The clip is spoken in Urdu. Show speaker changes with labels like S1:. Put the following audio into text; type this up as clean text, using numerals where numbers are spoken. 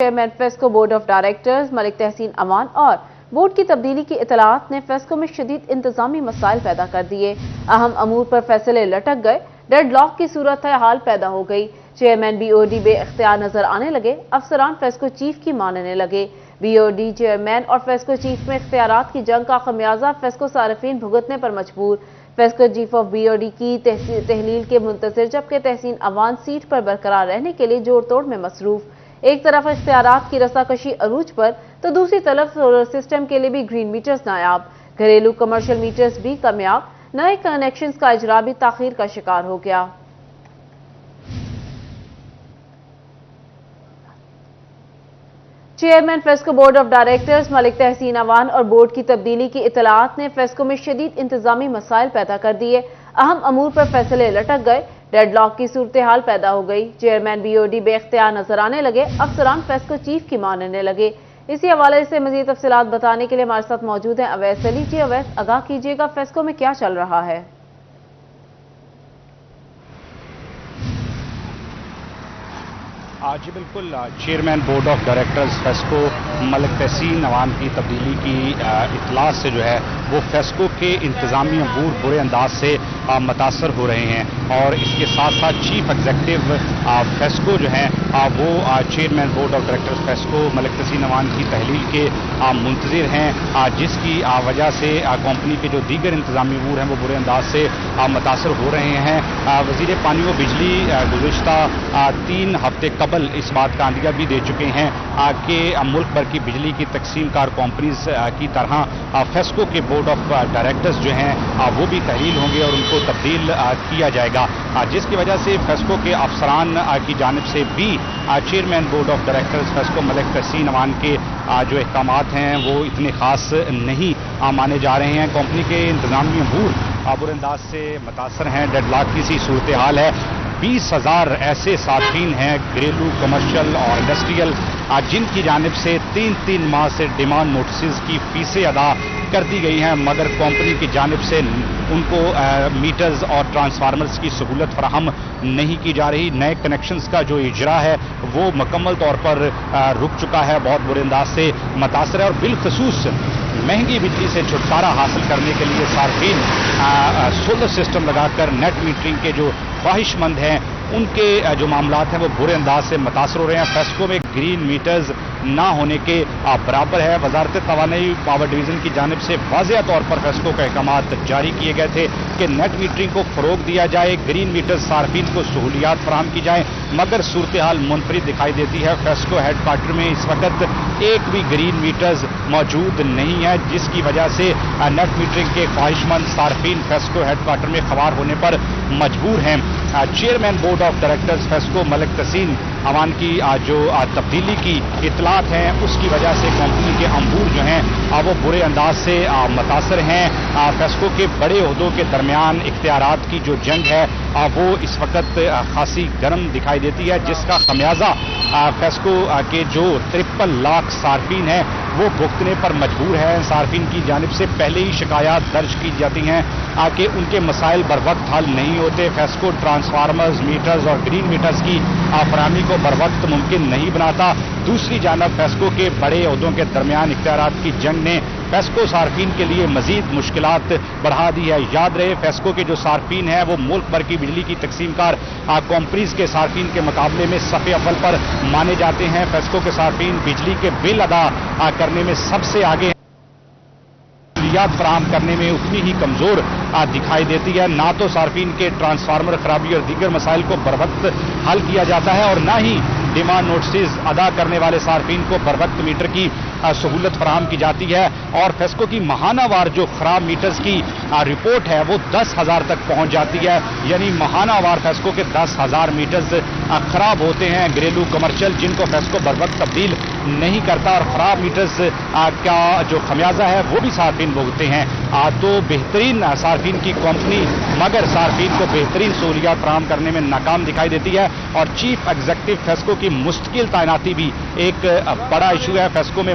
S1: Chairman FESCO board of directors Malik Tehseen Aman اور بورڈ کی تبدیلی کی اطلاعات نے فیسکو میں شدید انتظامی مسائل پیدا کر دیے۔ اہم امور پر فیصلے لٹک گئے، ڈیڈ لاک کی صورتحال پیدا ہو گئی۔ چیئرمین بی او ڈی بے اختیار نظر آنے لگے، افسران فیسکو چیف کی ماننے لگے۔ بی او ڈی چیئرمین اور فیسکو چیف میں اختیارات کی جنگ کا خمیازہ فیسکو صارفین بھگتنے پر مجبور۔ FESCO chief of B O D کی تحلیل کے منتظر، جبکہ تحسین امان سیٹ پر برقرار رہنے کے لیے جوڑ توڑ میں مصروف۔ ایک طرف اختیارات کی رساکشی عروج پر تو دوسری طرف سولر سسٹم کے لیے بھی گرین میٹرز نایاب، گھریلو کمرشل میٹرز بھی کامیاب، نئے کنیکشنز کا اجرا بھی تاخیر کا شکار ہو گیا۔ Chairman FESCO board of directors Malik Tehseen Aman اور بورڈ کی تبدیلی کی اطلاعات نے فیسکو میں شدید انتظامی مسائل پیدا کر دیے۔ اہم امور پر فیصلے لٹک گئے، ڈیڈ لاک کی صورتحال پیدا ہو گئی۔ چیئرمین بی او ڈی بے اختیار نظر آنے لگے، افسران فیسکو چیف کی ماننے لگے۔ اسی حوالے سے مزید تفصیلات بتانے کے لیے ہمارے ساتھ موجود ہیں اویس علی۔ جی اویس، آگاہ کیجیے گا فیسکو میں کیا چل رہا ہے؟
S2: جی بالکل، chairman board of directors FESCO Malik Tehseen Aman کی تبدیلی کی اطلاع سے جو ہے وہ فیسکو کے انتظامی امور برے انداز سے متاثر ہو رہے ہیں، اور اس کے ساتھ ساتھ چیف ایگزیکٹو فیسکو جو ہیں وہ chairman board of directors FESCO Malik Tehseen Aman کی تحلیل کے منتظر ہیں، جس کی وجہ سے کمپنی کے جو دیگر انتظامی امور ہیں وہ برے انداز سے متاثر ہو رہے ہیں۔ وزیر پانی و بجلی گزشتہ 3 ہفتے قبل اس بات کا اندیہ بھی دے چکے ہیں کہ ملک بھر کی بجلی کی تقسیم کار کمپنیز کی طرح فیسکو کے بورڈ آف ڈائریکٹرز جو ہیں وہ بھی تحلیل ہوں گے اور ان کو تبدیل کیا جائے گا، جس کی وجہ سے فیسکو کے افسران کی جانب سے بھی chairman board of directors FESCO Malik Tehseen Aman کے جو احکامات ہیں وہ اتنے خاص نہیں مانے جا رہے ہیں۔ کمپنی کے انتظامی امور برے انداز سے متاثر ہیں، ڈیڈ لاک کی سی صورتحال ہے۔ 20,000 ایسے صارفین ہیں گھریلو، کمرشل اور انڈسٹریل جن کی جانب سے 3 ماہ سے ڈیمانڈ نوٹسز کی فیسیں ادا کر دی گئی ہیں، مگر کمپنی کی جانب سے ان کو میٹرز اور ٹرانسفارمرز کی سہولت فراہم نہیں کی جا رہی۔ نئے کنیکشنز کا جو اجرا ہے وہ مکمل طور پر رک چکا ہے، بہت برے انداز سے متاثر ہے، اور بالخصوص مہنگی بجلی سے چھٹکارا حاصل کرنے کے لیے صارفین سولر سسٹم لگا کر نیٹ میٹرنگ کے جو خواہش مند ہیں ان کے جو معاملات ہیں وہ برے انداز سے متاثر ہو رہے ہیں۔ فیسکو میں گرین میٹرز نہ ہونے کے برابر ہے۔ وزارت توانائی پاور ڈویژن کی جانب سے واضح طور پر فیسکو کے احکامات جاری کیے گئے تھے کہ نیٹ میٹرنگ کو فروغ دیا جائے، گرین میٹرز صارفین کو سہولیات فراہم کی جائیں، مگر صورتحال منفرد دکھائی دیتی ہے۔ فیسکو ہیڈ کوارٹر میں اس وقت ایک بھی گرین میٹرز موجود نہیں ہے، جس کی وجہ سے نیٹ میٹرنگ کے خواہش مند صارفین فیسکو ہیڈ کوارٹر میں خوار ہونے پر مجبور ہیں۔ Chairman board of directors FESCO Malik Tehseen Aman کی جو تبدیلی کی اطلاعات ہیں اس کی وجہ سے کمپنی کے امور جو ہیں وہ برے انداز سے متاثر ہیں۔ فیسکو کے بڑے عہدوں کے درمیان اختیارات کی جو جنگ ہے وہ اس وقت خاصی گرم دکھائی دیتی ہے، جس کا خمیازہ فیسکو کے جو 53 لاکھ صارفین ہیں وہ بھگتنے پر مجبور ہے۔ صارفین کی جانب سے پہلے ہی شکایات درج کی جاتی ہیں کہ ان کے مسائل بر وقت حل نہیں ہوتے۔ فیسکو ٹرانسفارمرز، میٹرز اور گرین میٹرز کی فراہمی کو بر وقت ممکن نہیں بناتا۔ دوسری جانب فیسکو کے بڑے عہدوں کے درمیان اختیارات کی جنگ نے فیسکو صارفین کے لیے مزید مشکلات بڑھا دی ہے۔ یاد رہے فیسکو کے جو صارفین ہیں وہ ملک بھر کی بجلی کی تقسیم کار کمپنیز کے صارفین کے مقابلے میں صف اول پر مانے جاتے ہیں۔ فیسکو کے صارفین بجلی کے بل ادا کرنے میں سب سے آگے ہیں، سہولیات فراہم کرنے میں اتنی ہی کمزور دکھائی دیتی ہے۔ نہ تو صارفین کے ٹرانسفارمر خرابی اور دیگر مسائل کو بر وقت حل کیا جاتا ہے، اور نہ ہی ڈیمانڈ نوٹسز ادا کرنے والے صارفین کو بر وقت میٹر کی سہولت فراہم کی جاتی ہے، اور فیسکو کی ماہانہ وار جو خراب میٹرز کی رپورٹ ہے وہ 10,000 تک پہنچ جاتی ہے، یعنی ماہانہ وار فیسکو کے 10,000 میٹرز خراب ہوتے ہیں گھریلو کمرشل، جن کو فیسکو بر وقت تبدیل نہیں کرتا، اور خراب میٹرز کا جو خمیازہ ہے وہ بھی صارفین بھگتتے ہیں۔ تو بہترین صارفین کی کمپنی مگر صارفین کو بہترین سہولیات فراہم کرنے میں ناکام دکھائی دیتی ہے، اور چیف ایگزیکٹو فیسکو کی مستقل تعیناتی بھی ایک بڑا ایشو ہے۔ فیسکو میں